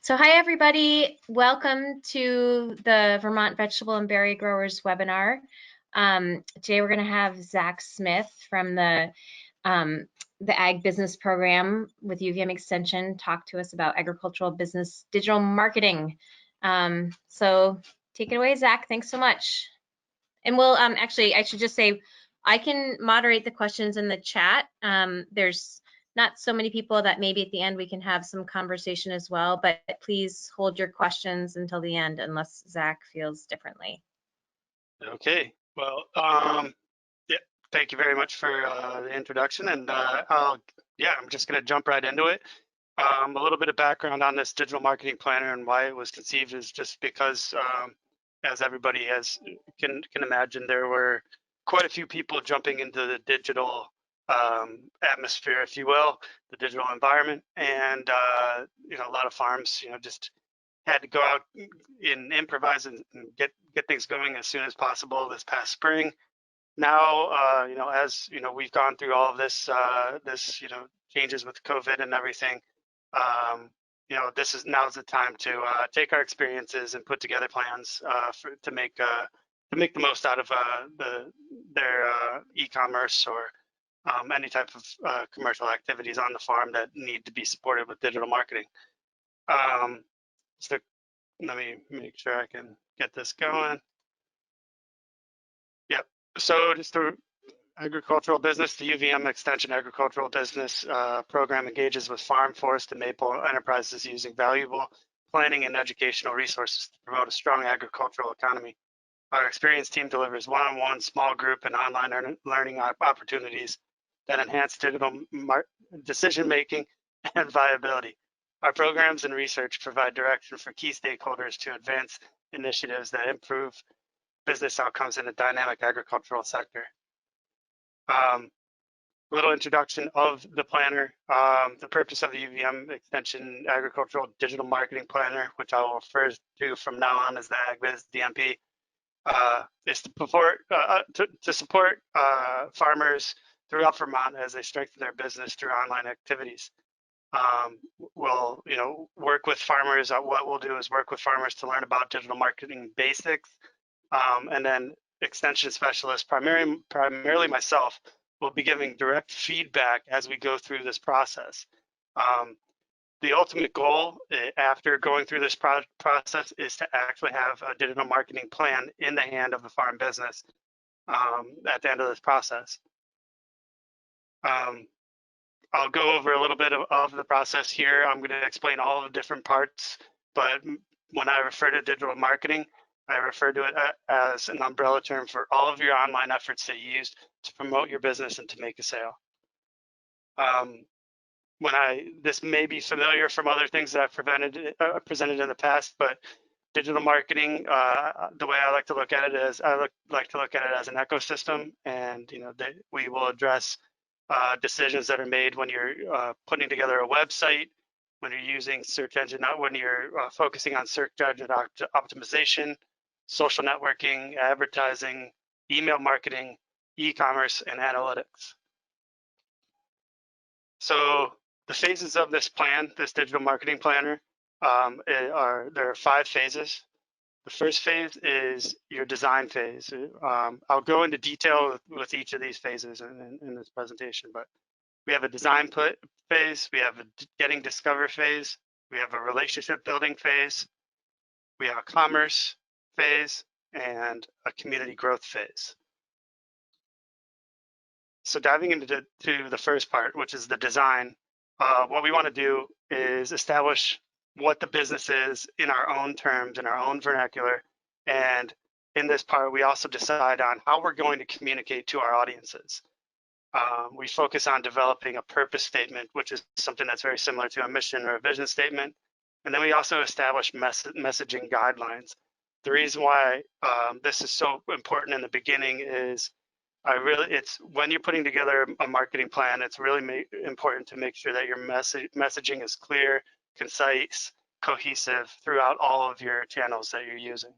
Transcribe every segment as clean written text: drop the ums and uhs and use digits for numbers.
So hi everybody, welcome to the Vermont Vegetable and Berry Growers webinar. Today we're going to have Zac Smith from the Ag Business Program with UVM Extension talk to us about agricultural business digital marketing. So take it away, Zac. Thanks so much. And we'll actually, I should just say, I can moderate the questions in the chat. There's not so many people that maybe at the end we can have some conversation as well, but please hold your questions until the end unless Zac feels differently. Okay, well, yeah, thank you very much for the introduction, and I'm just going to jump right into it. A little bit of background on this digital marketing planner and why it was conceived is just because, as everybody can imagine, there were quite a few people jumping into the digital atmosphere, if you will, the digital environment, and a lot of farms, just had to go out and improvise and get things going as soon as possible this past spring. Now, as we've gone through all of this, changes with COVID and everything. Now's the time to take our experiences and put together plans to make the most out of their e-commerce or any type of commercial activities on the farm that need to be supported with digital marketing. So let me make sure I can get this going. Yep. So just the agricultural business, the UVM Extension agricultural business program engages with farm, forest, and maple enterprises using valuable planning and educational resources to promote a strong agricultural economy. Our experienced team delivers one-on-one, small group, and online learning opportunities that enhance digital decision-making and viability. Our programs and research provide direction for key stakeholders to advance initiatives that improve business outcomes in a dynamic agricultural sector. Little introduction of the planner. The purpose of the UVM Extension Agricultural Digital Marketing Planner, which I will refer to from now on as the AgBiz DMP, is to support farmers throughout Vermont as they strengthen their business through online activities. We'll work with farmers. What we'll do is work with farmers to learn about digital marketing basics, and then extension specialists, primarily myself, will be giving direct feedback as we go through this process. The ultimate goal after going through this process is to actually have a digital marketing plan in the hand of the farm business at the end of this process. I'll go over a little bit of the process here. I'm going to explain all the different parts, but when I refer to digital marketing, I refer to it as an umbrella term for all of your online efforts that you use to promote your business and to make a sale. This may be familiar from other things that I've presented in the past, but digital marketing, the way I like to look at it is like to look at it as an ecosystem, and we will address decisions that are made when you're putting together a website, when you're using search engine, when you're focusing on search engine optimization, social networking, advertising, email marketing, e-commerce, and analytics. So the phases of this plan, this digital marketing planner, there are 5 phases. The first phase is your design phase. I'll go into detail with each of these phases in this presentation, but we have a design phase, we have a getting discovered phase, we have a relationship building phase, we have a commerce phase, and a community growth phase. So diving into the first part, which is the design, what we want to do is establish what the business is in our own terms, in our own vernacular. And in this part, we also decide on how we're going to communicate to our audiences. We focus on developing a purpose statement, which is something that's very similar to a mission or a vision statement. And then we also establish messaging guidelines. The reason why this is so important in the beginning is it's when you're putting together a marketing plan, it's really important to make sure that your messaging is clear, concise, cohesive throughout all of your channels that you're using.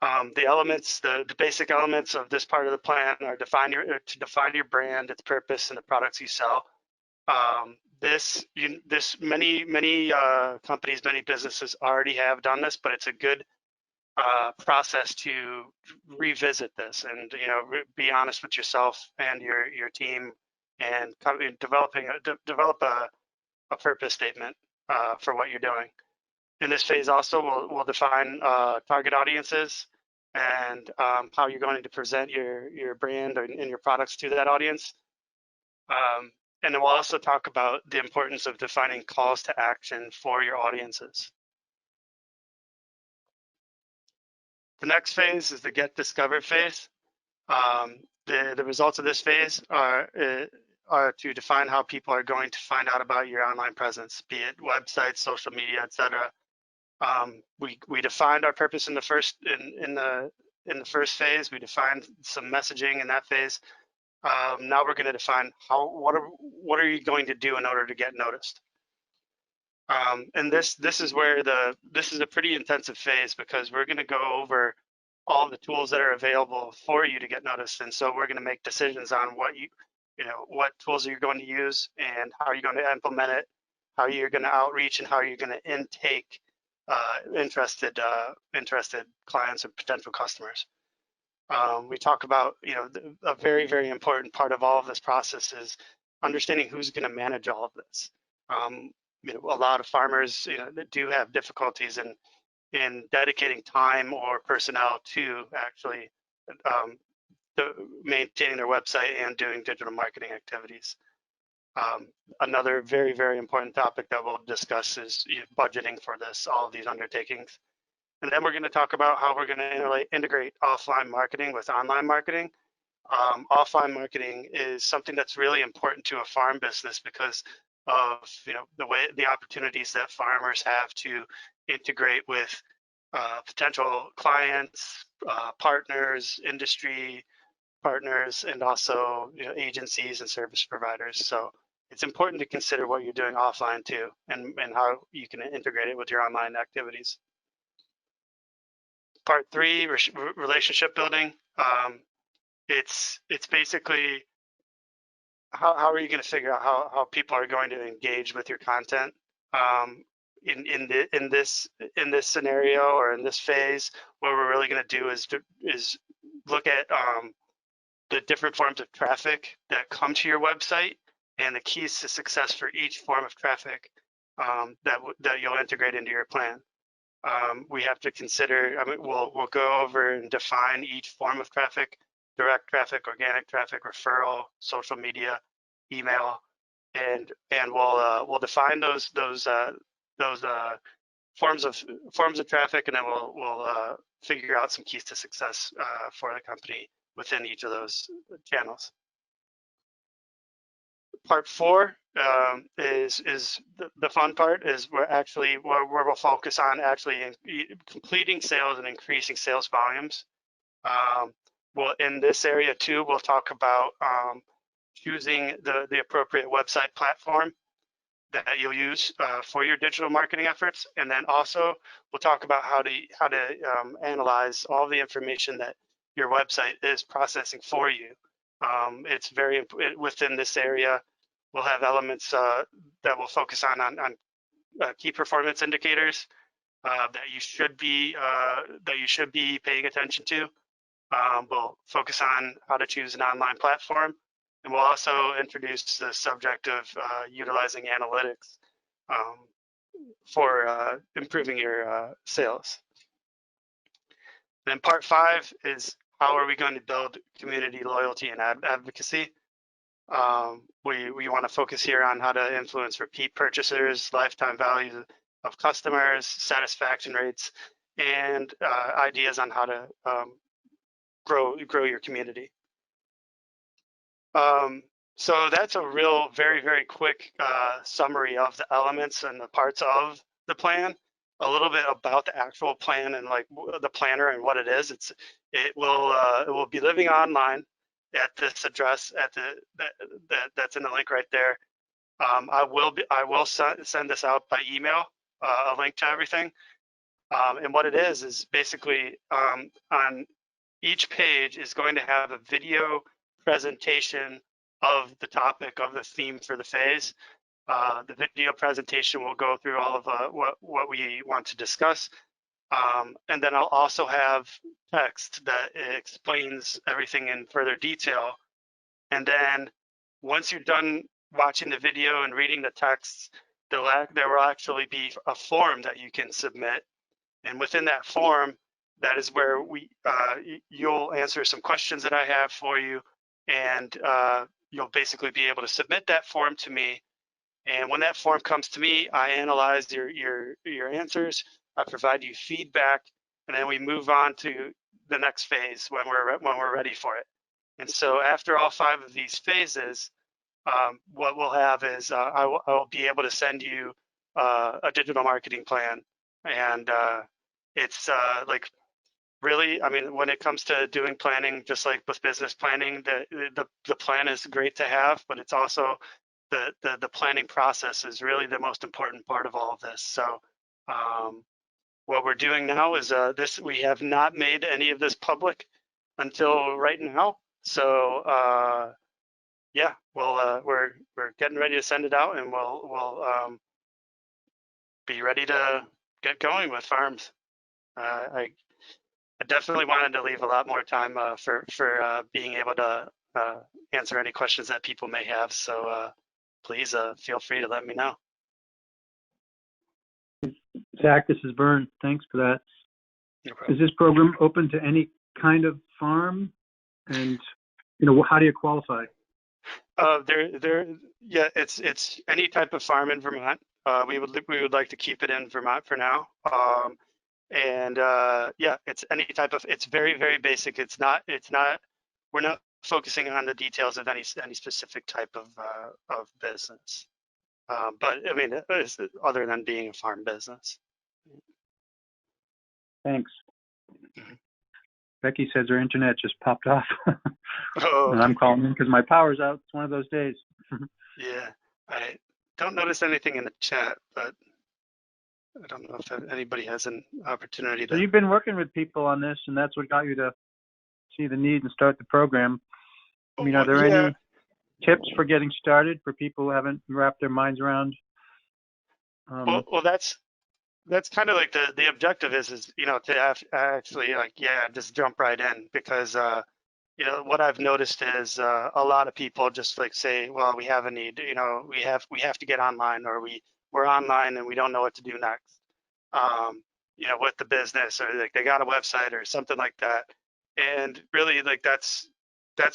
The basic elements of this part of the plan are to define your brand, its purpose, and the products you sell. Many companies, many businesses already have done this, but it's a good process to revisit this and be honest with yourself and your team, and develop a purpose statement for what you're doing. In this phase also, we'll define target audiences and how you're going to present your brand and your products to that audience. And then we'll also talk about the importance of defining calls to action for your audiences. The next phase is the get discovered phase. The results of this phase are to define how people are going to find out about your online presence, be it websites, social media, etc. We defined our purpose in the first phase. We defined some messaging in that phase. Now we're going to define what are you going to do in order to get noticed. And this is where this is a pretty intensive phase, because we're going to go over all the tools that are available for you to get noticed. And so we're going to make decisions on what tools you're going to use and how you're going to implement it, how you're going to outreach, and how you're going to intake interested clients and potential customers. We talk about, a very, very important part of all of this process is understanding who's going to manage all of this. A lot of farmers, that do have difficulties in dedicating time or personnel to actually maintaining their website and doing digital marketing activities. Another very, very important topic that we'll discuss is budgeting for all of these undertakings. And then we're going to talk about how we're going to integrate offline marketing with online marketing. Offline marketing is something that's really important to a farm business because of the opportunities that farmers have to integrate with potential clients, partners, industry partners, and also agencies and service providers. So it's important to consider what you're doing offline too, and how you can integrate it with your online activities. Part 3, relationship building. It's basically how are you going to figure out how people are going to engage with your content. In this scenario, or in this phase, what we're really going to do is look at the different forms of traffic that come to your website and the keys to success for each form of traffic that you'll integrate into your plan. We have to consider, we'll go over and define each form of traffic: direct traffic, organic traffic, referral, social media, email, and we'll define those forms of traffic, and then we'll figure out some keys to success for the company within each of those channels. Part 4 is the fun part, is where we'll focus on actually completing sales and increasing sales volumes. Well, in this area too, we'll talk about choosing the appropriate website platform that you'll use for your digital marketing efforts, and then also we'll talk about how to analyze all the information that your website is processing for you. It's very important within this area. We'll have elements that will focus on key performance indicators that you should be paying attention to. We'll focus on how to choose an online platform, and we'll also introduce the subject of utilizing analytics for improving your sales. Then part 5 is how are we going to build community loyalty and advocacy. We want to focus here on how to influence repeat purchasers, lifetime value of customers, satisfaction rates, and ideas on how to grow your community. So that's a real very, very quick summary of the elements and the parts of the plan. A little bit about the actual plan and like the planner and what it is. It will be living online at this address that's in the link right there. I will send this out by email, a link to everything. And what it is basically on each page is going to have a video presentation of the topic, of the theme for the phase. The video presentation will go through all of what we want to discuss. And then I'll also have text that explains everything in further detail. And then once you're done watching the video and reading the texts, there will actually be a form that you can submit. And within that form, that is where you'll answer some questions that I have for you. And you'll basically be able to submit that form to me. And when that form comes to me, I analyze your answers, I provide you feedback, and then we move on to the next phase when we're ready for it. And so after all 5 of these phases, what we'll have is I will be able to send you a digital marketing plan. And it's like really, I mean, when it comes to doing planning, just like with business planning, the plan is great to have, but it's also the planning process is really the most important part of all of this. So what we're doing now is we have not made any of this public until right now. So yeah, we're getting ready to send it out, and we'll be ready to get going with farms. I definitely wanted to leave a lot more time for being able to answer any questions that people may have. So please feel free to let me know. Zach, this is Vern. Thanks for that. No problem. Is this program open to any kind of farm? And how do you qualify? Yeah, it's any type of farm in Vermont. We would like to keep it in Vermont for now. And yeah, it's any type of. It's very, very basic. It's not. We're not focusing on the details of any specific type of business. But I mean, other than being a farm business. Thanks. Becky says her internet just popped off. Oh, and I'm calling in because my power's out. It's one of those days. yeah, I don't notice anything in the chat, but I don't know if anybody has an opportunity to. So you've been working with people on this, and that's what got you to see the need and start the program. I mean, are there any tips for getting started for people who haven't wrapped their minds around? Well, that's kind of like the objective is to have actually just jump right in, because what I've noticed is a lot of people just like say, well, we have a need, we have to get online, or we're online and we don't know what to do next, with the business, or like they got a website or something like that. And really, like that's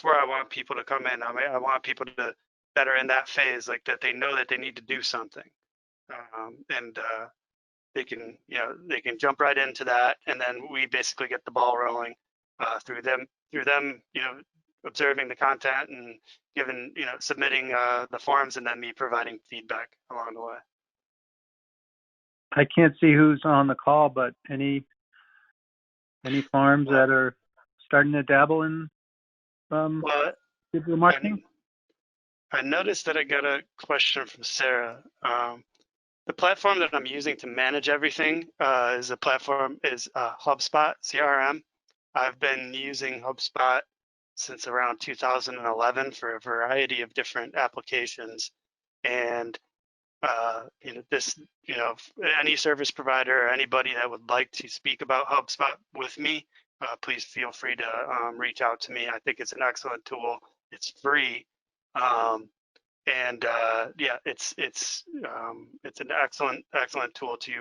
where I want people to come in. I want people that are in that phase, like that they know that they need to do something, and they can jump right into that, and then we basically get the ball rolling through them observing the content and submitting the forms, and then me providing feedback along the way. I can't see who's on the call, but any farms that are starting to dabble in digital marketing? I noticed that I got a question from Sarah. The platform that I'm using to manage everything is HubSpot CRM. I've been using HubSpot since around 2011 for a variety of different applications. And any service provider or anybody that would like to speak about HubSpot with me, please feel free to reach out to me. I think it's an excellent tool. It's free. And yeah, it's an excellent tool to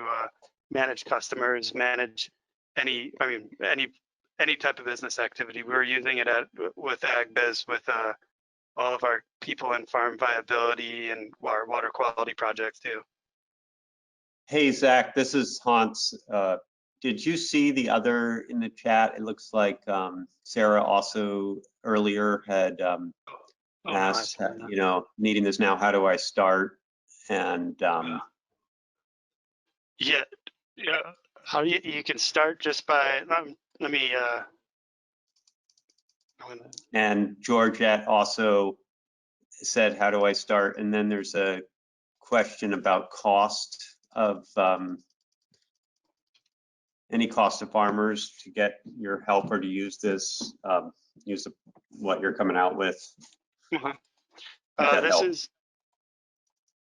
manage customers, manage any type of business activity. We're using it with AgBiz, with all of our people in farm viability and our water quality projects too. Hey Zach, this is Hans. Did you see the other in the chat? It looks like Sarah also earlier had asked, needing this now, how do I start? And yeah, how you can start just by let me. And Georgette also said, how do I start? And then there's a question about cost of any cost to farmers to get your help or to use this, what you're coming out with. This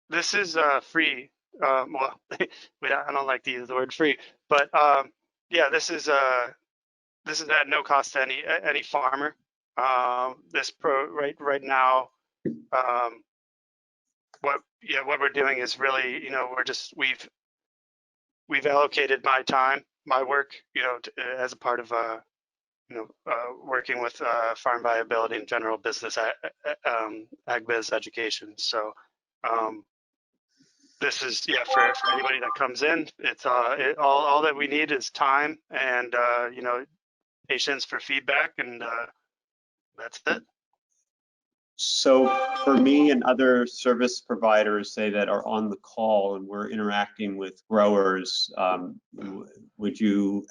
this is free. Well, I don't like to use the word free, but yeah, this is at no cost to any farmer. This right now, what we're doing is really, we've allocated my time, my work, as a part of working with farm viability and general business AgBiz education. So this is for anybody that comes in. It's all that we need is time and patience for feedback, and that's it. So for me and other service providers, say, that are on the call and we're interacting with growers, how would you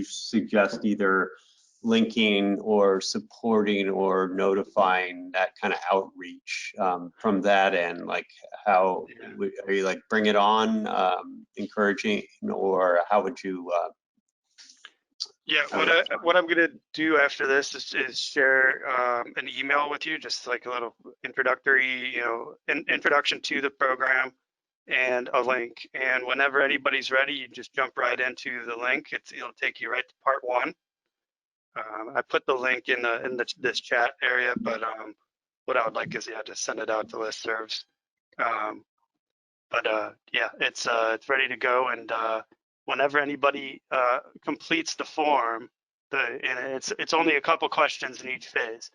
suggest either linking or supporting or notifying that kind of outreach from that end? Like, how are you, like, bring it on, encouraging, or how would you? Yeah, what I'm gonna do after this is share an email with you, just like a little introductory, introduction to the program and a link. And whenever anybody's ready, you just jump right into the link. It'll take you right to part one. I put the link in this chat area, but what I would like is to send it out to listservs. Yeah, it's ready to go, and whenever anybody completes the form, and it's only a couple questions in each phase.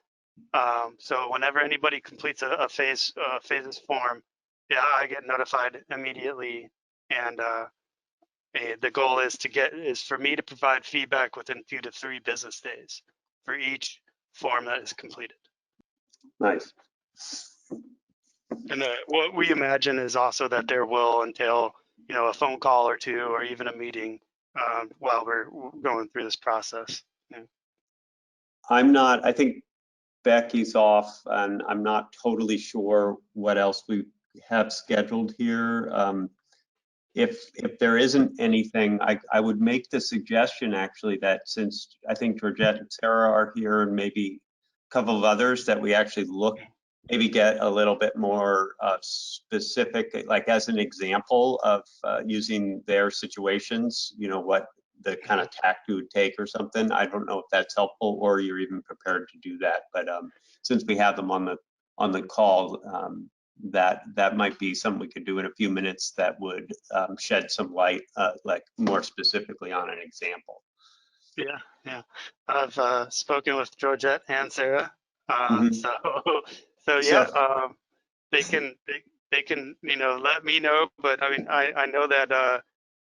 So whenever anybody completes a phases form, I get notified immediately, and the goal is for me to provide feedback within 2 to 3 business days for each form that is completed. Nice. And what we imagine is also that there will entail, a phone call or two, or even a meeting while we're going through this process. Yeah. I think Becky's off, and I'm not totally sure what else we have scheduled here. If there isn't anything, I would make the suggestion, actually, that since I think Georgette and Sarah are here, and maybe a couple of others, that we actually maybe get a little bit more specific, like as an example of using their situations, what the kind of tack you would take or something. I don't know if that's helpful, or you're even prepared to do that. But since we have them on the call, that might be something we could do in a few minutes that would shed some light, like more specifically on an example. Yeah. I've spoken with Georgette and Sarah, so yeah, they can let me know. But I mean, I know that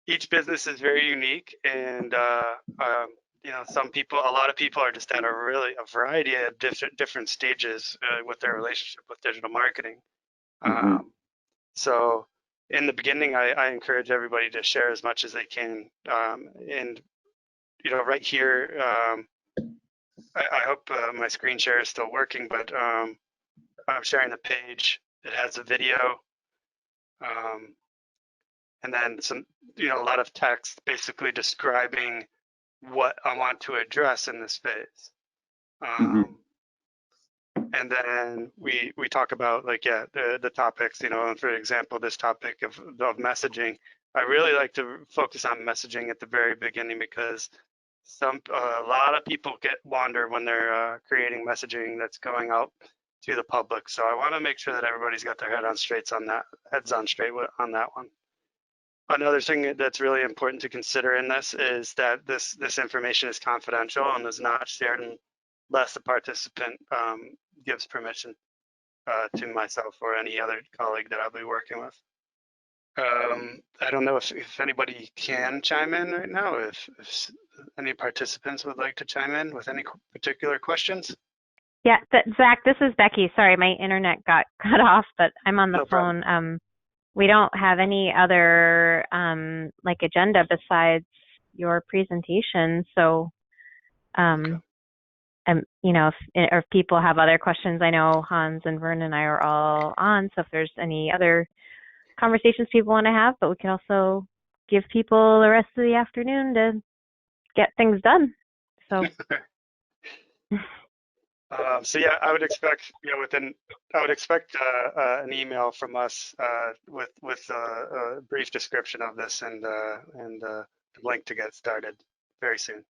each business is very unique, and a lot of people are just at a variety of different stages with their relationship with digital marketing. So in the beginning, I encourage everybody to share as much as they can, and right here, I hope my screen share is still working, but I'm sharing the page. It has a video, and then a lot of text basically describing what I want to address in this phase. And then we talk about, like, the topics, for example, this topic of messaging. I really like to focus on messaging at the very beginning, because a lot of people wander when they're creating messaging that's going out to the public. So I want to make sure that everybody's got their heads on straight on that one. Another thing that's really important to consider in this is that this information is confidential and is not shared unless the participant gives permission to myself or any other colleague that I'll be working with. I don't know if anybody can chime in right now, if any participants would like to chime in with any particular questions. Yeah, Zach, this is Becky. Sorry, my internet got cut off, but I'm on the phone. Problem. We don't have any other like agenda besides your presentation. So, if people have other questions, I know Hans and Vern and I are all on. So if there's any other conversations people want to have, but we can also give people the rest of the afternoon to get things done. So. So yeah, I would expect, I would expect an email from us with a brief description of this and the link to get started very soon.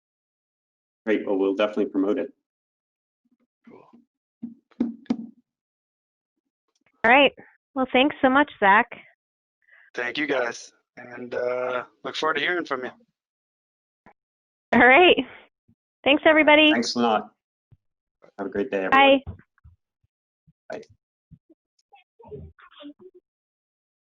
Great. Well, we'll definitely promote it. Cool. All right. Well, thanks so much, Zac. Thank you guys, and look forward to hearing from you. All right. Thanks, everybody. Thanks a lot. Have a great day, everyone. Bye. Bye.